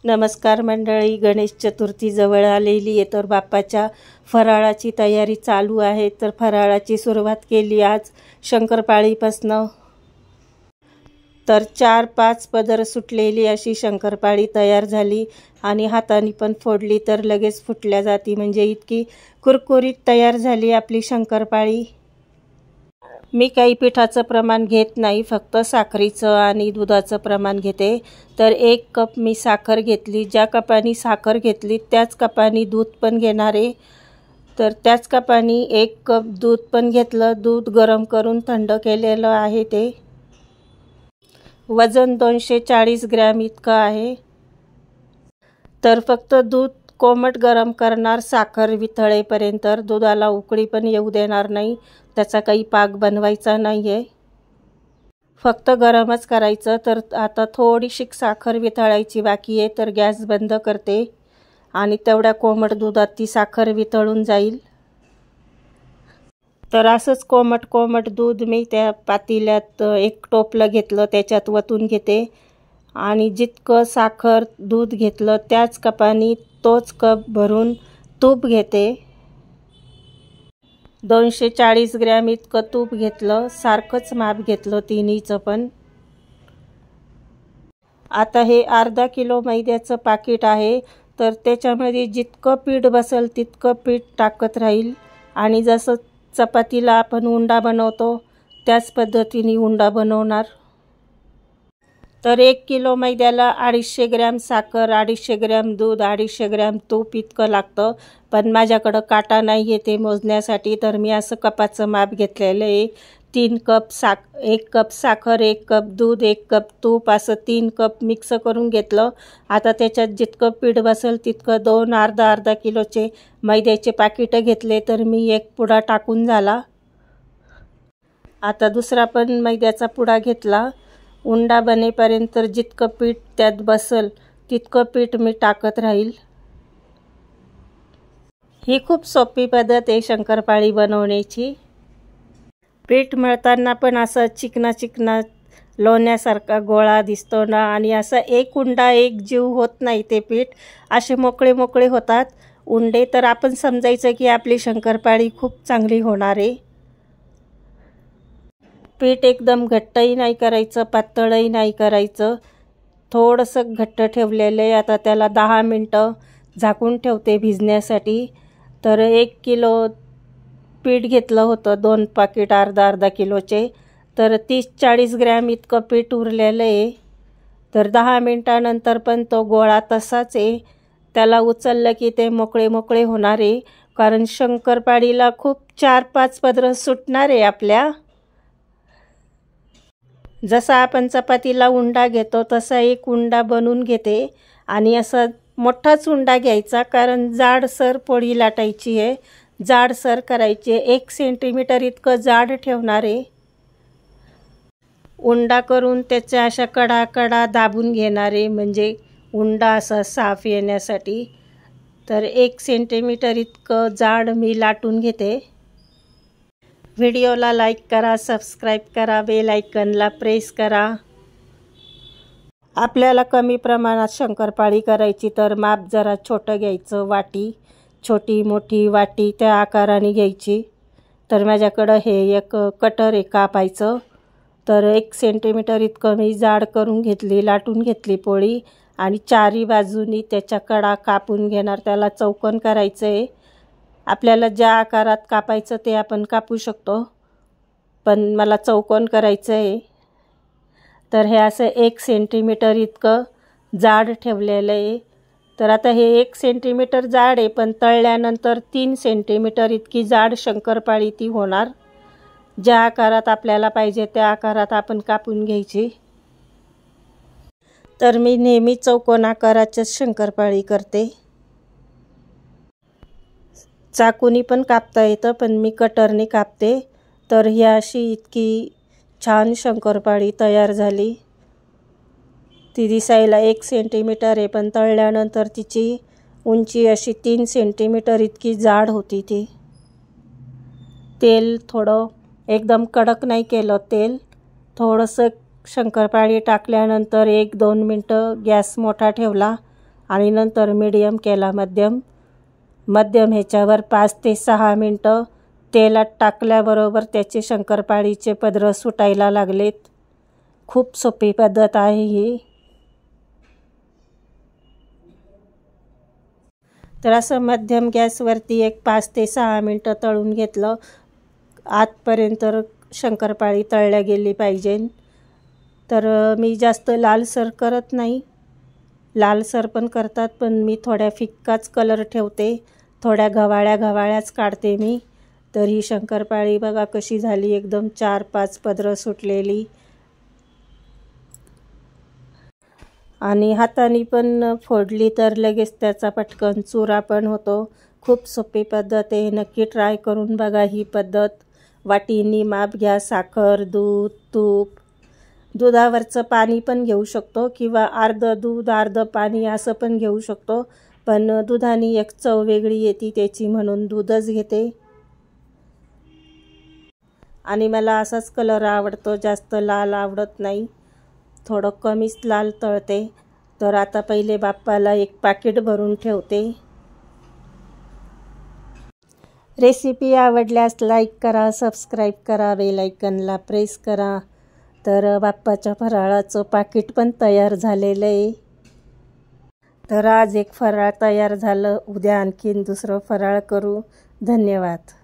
नमस्कार मंडळी, गणेश चतुर्थी जवळ आलेली आहे तर बाप्पाच्या फराळाची तयारी चालू आहे। तर फराळाची सुरुवात केली आज शंकरपाळीपासनं। तर 4-5 पदर सुटलेली अशी शंकरपाळी तयार झाली आणि हाताने पण फोडली तर लगेच फुटल्या जाती, म्हणजे इतकी कुरकुरीत तयार झाली आपली शंकरपाळी। मी काही पिठाचं प्रमाण घेत नाही, फक्त साखरेचं आणि दुधाचं प्रमाण घेते। तर 1 कप मी साखर घेतली, ज्या कपाने साखर घेतली त्याच कपाने दूध पण घेणार आहे। तर त्याच कपाने 1 कप दूध पण घेतलं। दूध गरम करून थंड केलेलं आहे ते। वजन 240 ग्रॅम इतकं आहे। तर फक्त दूध कोमट गरम करणार साखर वितळेपर्यंत, दुधाला उकळी पण येऊ देणार नाही, त्याचा काही पाक बनवायचा नाही आहे, फक्त गरमच करायचं। तर आता थोडीशी साखर वितळायची बाकी आहे, तर गॅस बंद करते आणि तेवढ्या कोमट दुधात ती साखर वितळून जाईल। तर असंच कोमट दूध मी त्या पातेल्यात 1 टोपलं घेतलं, त्याच्यात वतून घेते आणि जितकं साखर दूध घेतलं त्याच कपाने तोच कप भरून तूप घेते। 240 ग्रॅम इतकं तूप घेतलं, सारखंच माप घेतलं तिन्हीचं पण। आता हे अर्धा किलो मैद्याचं पाकिट आहे, तर त्याच्यामध्ये जितकं पीठ बसेल तितकं पीठ टाकत राहील आणि जसं चपातीला आपण उंडा बनवतो त्याच पद्धतीने उंडा बनवणार। तर 1 किलो मैद्याला 250 ग्रॅम साखर, 250 ग्रॅम दूध, 250 ग्रॅम तूप इतकं लागतं, पण माझ्याकडं काटा नाही आहे ते मोजण्यासाठी, तर मी असं कपाचं माप घेतलेलं आहे। 1 कप साखर, 1 कप दूध, 1 कप तूप, असं 3 कप मिक्स करून घेतलं। आता त्याच्यात जितकं पीठ बसेल तितकं 2 अर्धा किलोचे मैद्याचे पाकिटं घेतले, तर मी 1 पुडा टाकून झाला। आता दुसरा पण मैद्याचा पुडा घेतला। उंडा बनेपर्यंत जितकं पीठ त्यात बसेल तितकं पीठ मी टाकत राहील। ही खूप सोपी पद्धत आहे शंकरपाळी बनवण्याची। पीठ मळताना पण असं चिकना लोण्यासारखा गोळा दिसतो ना, आणि असं एक उंडा एक जीव होत नाही, ते पीठ असे मोकळे होतात उंडे, तर आपण समजायचं की आपली शंकरपाळी खूप चांगली होणार आहे। पीठ एकदम घट्टही नाही करायचं, पातळही नाही करायचं, थोडंसं घट्ट ठेवलेलं आहे। आता त्याला 10 मिनटं झाकून ठेवते भिजण्यासाठी। तर 1 किलो पीठ घेतलं होतं, 2 पाकिट अर्धा किलोचे, तर 30-40 ग्रॅम इतकं पीठ उरलेलं आहे। तर 10 मिनटानंतर पण तो गोळा तसाच आहे, त्याला उचललं की ते मोकळे होणार आहे, कारण शंकरपाळीला खूप 4-5 पदरं सुटणार आहे आपल्या। जसा आपण चपातीला उंडा घेतो तसा एक उंडा बनवून घेते आणि असा मोठाच उंडा घ्यायचा, कारण जाडसर पोळी लाटायची आहे, जाडसर करायची आहे। 1 सेंटीमीटर इतकं जाड ठेवणार आहे। उंडा करून त्याच्या अशा कडा दाबून घेणार आहे, म्हणजे उंडा असा साफ येण्यासाठी। तर 1 सेंटीमीटर इतकं जाड मी लाटून घेते। व्हिडिओला लाईक करा, सबस्क्राईब करा, बेल आयकॉनला प्रेस करा। आपल्याला कमी प्रमाणात शंकरपाळी करायची तर माप जरा छोटं घ्यायचं, वाटी छोटी मोठी वाटी त्या आकाराने घ्यायची। तर माझ्याकडं हे एक कटर आहे कापायचं, तर 1 सेंटीमीटर इतकं मी जाड करून घेतली, लाटून घेतली पोळी आणि 4ही बाजूनी त्याच्या कडा कापून घेणार। त्याला चौकोन करायचं आहे, आपल्याला ज्या आकारात कापायचं ते आपण कापू शकतो, पण मला चौकोन करायचं आहे। तर हे असं 1 सेंटीमीटर इतकं जाड ठेवलेलं आहे। तर आता हे 1 सेंटीमीटर जाड आहे, पण तळल्यानंतर 3 सेंटीमीटर इतकी जाड शंकरपाळी ती होणार। ज्या आकारात आपल्याला पाहिजे त्या आकारात आपण कापून घ्यायची। तर मी नेहमी चौकोन आकाराचीच शंकरपाळी करते। चाकूनी पण कापता येतं, पण मी कटरने कापते। तर ही अशी इतकी छान शंकरपाळी तयार झाली। ती दिसायला 1 सेंटीमीटर आहे, पण तळल्यानंतर तिची उंची अशी 3 सेंटीमीटर इतकी जाड होती ती। तेल थोडं एकदम कडक नाही केलं, तेल थोडंसं शंकरपाळी टाकल्यानंतर 1-2 मिनटं गॅस मोठा ठेवला आणि नंतर मीडियम केला मध्यम ह्याच्यावर 5 ते 6 मिनटं तेलात टाकल्याबरोबर त्याचे शंकरपाळीचे पदरं सुटायला लागलेत. खूप सोपी पद्धत आहे ही. तर असं मध्यम गॅसवरती एक 5 ते 6 मिनटं तळून घेतलं. आतपर्यंत शंकरपाळी तळल्या गेली पाहिजे. तर मी जास्त लालसर करत नाही. लालसर पण करतात, पण मी थोड्या फिक्काच कलर ठेवते. थोड्या गव्हाळ्याच काढते मी. तर ही शंकरपाळी बघा कशी झाली, एकदम 4-5 पदरं सुटलेली. आणि हाताने पण फोडली तर लगेच त्याचा पटकन चुरा पण होतो. खूप सोपी पद्धत आहे. नक्की ट्राय करून बघा ही पद्धत. वाटीनी माप घ्या. साखर, दूध, तूप. दुधावरचं पाणी पण घेऊ शकतो किंवा अर्धं दूध अर्धं पाणी असं पण घेऊ शकतो. पण दुधाने एक चव वेगळी येते त्याची, म्हणून दूधच घेते. आणि मला असाच कलर आवडतो, जास्त लाल आवडत नाही. थोडं कमीच लाल तळते. तर आता पहिले बाप्पाला एक पाकिट भरून ठेवते. रेसिपी आवडल्यास लाईक करा, सबस्क्राईब करा, बेल आयकनला प्रेस करा. तर बाप्पाच्या फराळाचं पाकिट पण तयार झालेलं आहे. तर आज एक फराळ तयार झालं. उद्या आणखीन दुसरं फराळ करू. धन्यवाद.